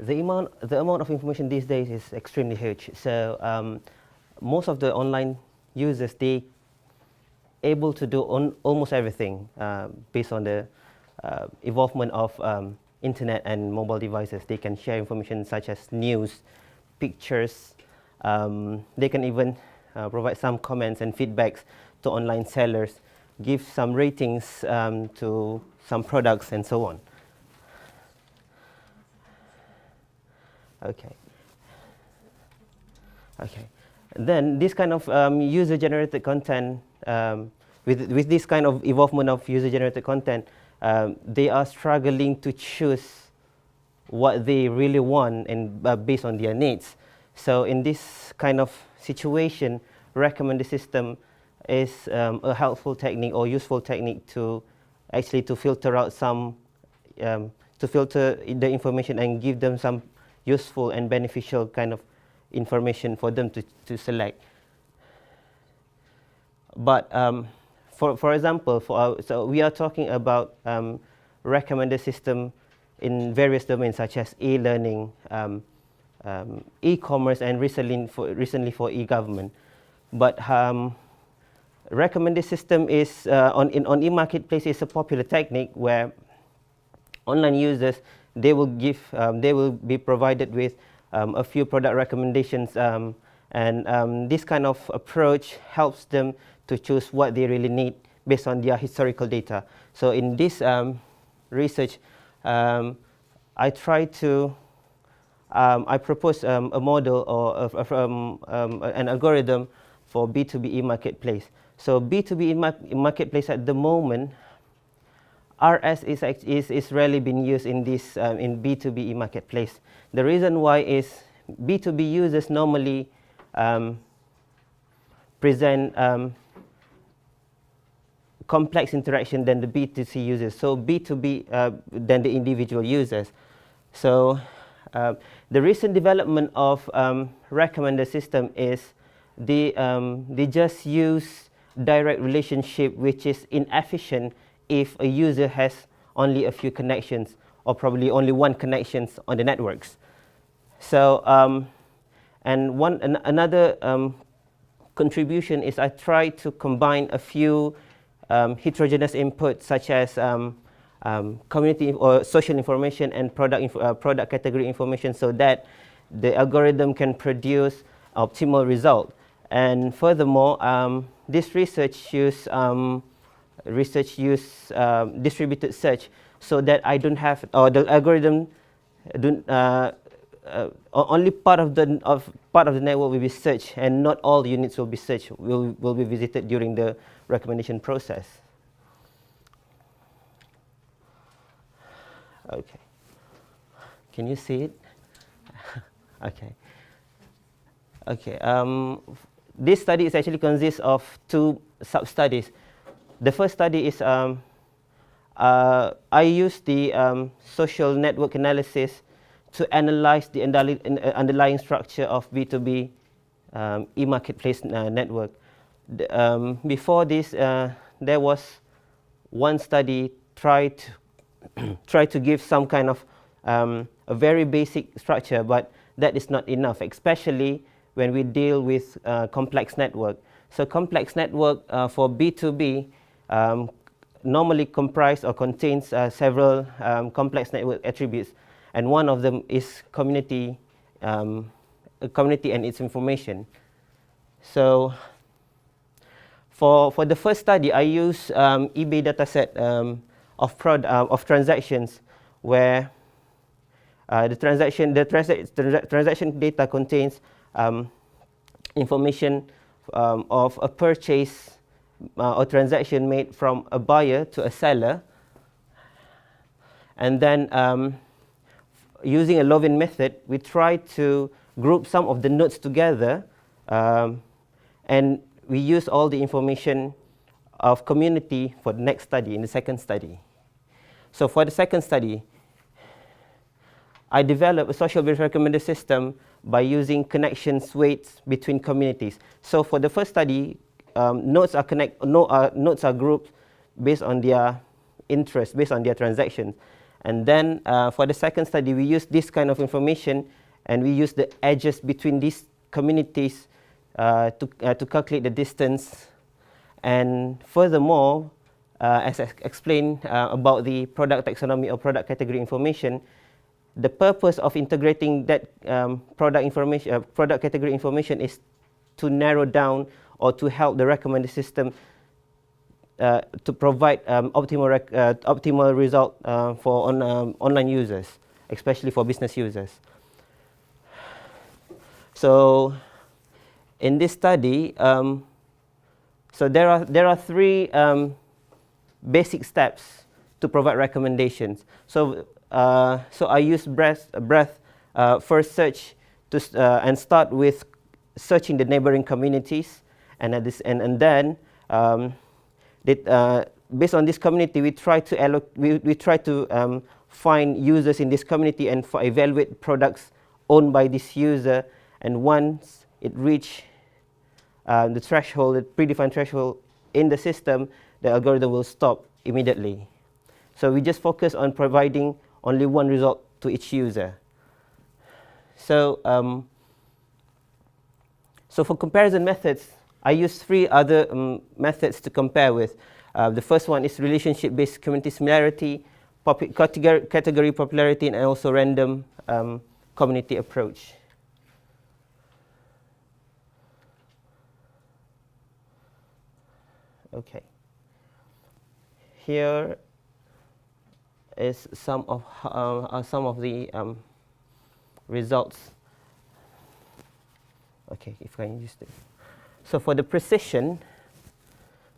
The amount of information these days is extremely huge. So most of the online users, they able to do almost everything based on the evolvement of internet and mobile devices. They can share information such as news, pictures. They can even provide some comments and feedbacks to online sellers, give some ratings to some products, and so on. Okay. Okay. Then this kind of user-generated content, with this kind of evolvement of user-generated content, they are struggling to choose what they really want and based on their needs. So in this kind of situation, recommender system is a helpful technique or useful technique to actually to filter out some, to filter the information and give them some useful and beneficial kind of information for them to select. But for example, so we are talking about recommender system in various domains such as e-learning, e-commerce, and recently for e-government. But recommender system is on e-marketplace is a popular technique where online users, they will be provided with a few product recommendations, and this kind of approach helps them to choose what they really need based on their historical data. So in this research, I propose a model or an algorithm for B2B e-marketplace. So B2B e-marketplace at the moment, RS is rarely being used in this in B2B e-marketplace. The reason why is B2B users normally present complex interaction than the B2C users. So B2B than the individual users. So the recent development of recommender system is they just use direct relationship, which is inefficient if a user has only a few connections or probably only one connections on the networks. So and another contribution is I try to combine a few heterogeneous inputs such as community or social information and product category information, so that the algorithm can produce optimal result. And furthermore, this research use distributed search, so that I don't have, or the algorithm don't only part of the network will be searched, and not all units will be searched, will be visited during the recommendation process. Okay. Can you see it? Okay. Okay. This study is actually consists of two sub-studies. The first study is I used the social network analysis to analyze the underlying structure of B2B e-marketplace network. Before this, there was one study try to give some kind of a very basic structure, but that is not enough, especially when we deal with complex network. So complex network for B2B normally comprise or contains several complex network attributes, and one of them is community and its information. So for the first study, I use eBay dataset of transactions, where the transaction data contains information of a purchase or transaction made from a buyer to a seller, and then using a Lovin method, we try to group some of the nodes together, and we use all the information of community for the next study, in the second study. So for the second study, I developed a social-based recommender system by using connections weights between communities. So for the first study, nodes are grouped based on their interest, based on their transactions. And then for the second study, we use this kind of information, and we use the edges between these communities to calculate the distance. And furthermore, as I explained about the product taxonomy or product category information, the purpose of integrating that product category information is to narrow down or to help the recommender system to provide optimal result for online users, especially for business users. So in this study, so there are three basic steps to provide recommendations. So I use breadth first search and start with searching the neighboring communities, and then based on this community, we try to find users in this community and evaluate products owned by this user. And once it reach the threshold, the predefined threshold in the system, the algorithm will stop immediately. So we just focus on providing only one result to each user. So for comparison methods, I use three other methods to compare with. The first one is relationship-based community similarity, category popularity, and also random community approach. Okay. Here is some of the results. Okay, if I can use this. So for the precision,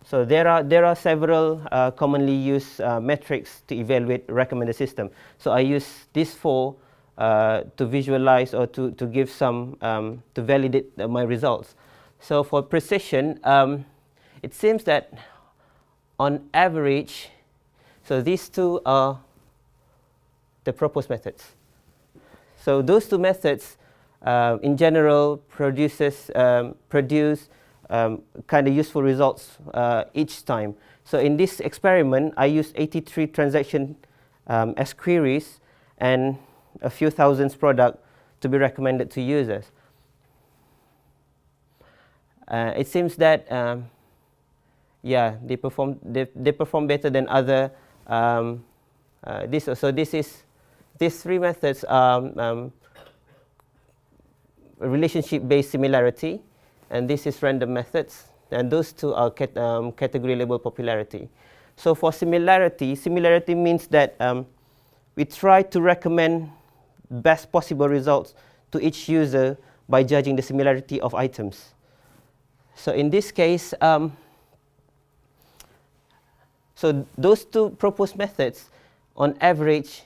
so there are several commonly used metrics to evaluate recommender system. So I use these four to visualize or to give some to validate my results. So for precision, it seems that on average, so these two are the proposed methods. So those two methods, in general, produce kind of useful results each time. So in this experiment, I used 83 transactions as queries and a few thousands products to be recommended to users. It seems that yeah, they perform better than other. These three methods are relationship-based similarity, and this is random methods, and those two are category label popularity. So for similarity means that we try to recommend best possible results to each user by judging the similarity of items. So in this case, so those two proposed methods, on average,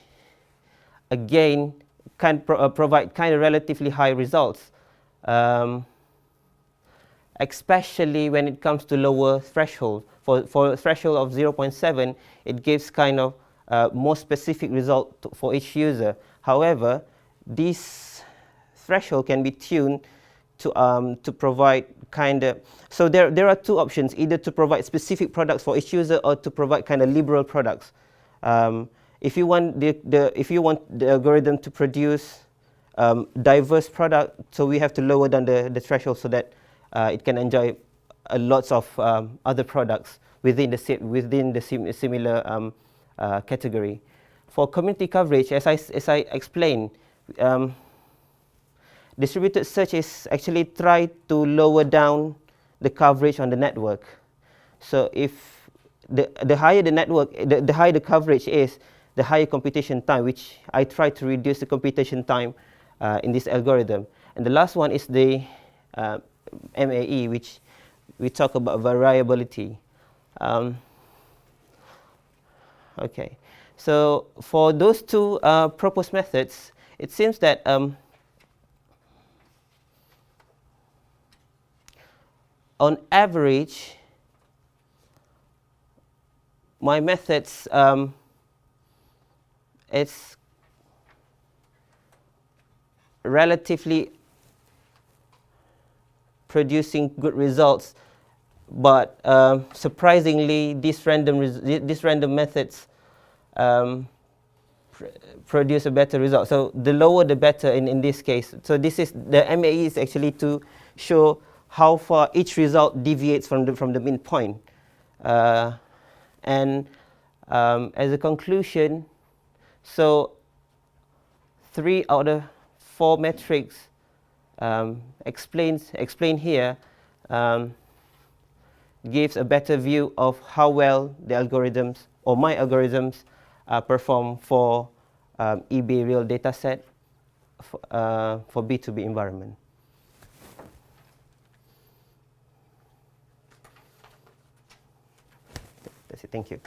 again, can provide kind of relatively high results, especially when it comes to lower threshold. For a threshold of 0.7, it gives kind of more specific result for each user. However, this threshold can be tuned to provide kind of, so there are two options, either to provide specific products for each user or to provide kind of liberal products. If you want the algorithm to produce diverse product, so we have to lower down the threshold so that it can enjoy lots of other products within the similar category. For community coverage, as I explained, distributed search is actually try to lower down the coverage on the network. So if the higher the network, the higher the coverage is, the higher computation time, which I try to reduce the computation time in this algorithm. And the last one is the MAE, which we talk about variability. Okay, so for those two proposed methods, it seems that on average, my methods it's relatively producing good results, but surprisingly, these random methods produce a better result. So the lower the better in this case. So this is the MAE is actually to show how far each result deviates from the mean point. And as a conclusion, so 3 out of 4 metrics explained here gives a better view of how well the algorithms or my algorithms perform for eBay real data set for B2B environment. That's it. Thank you.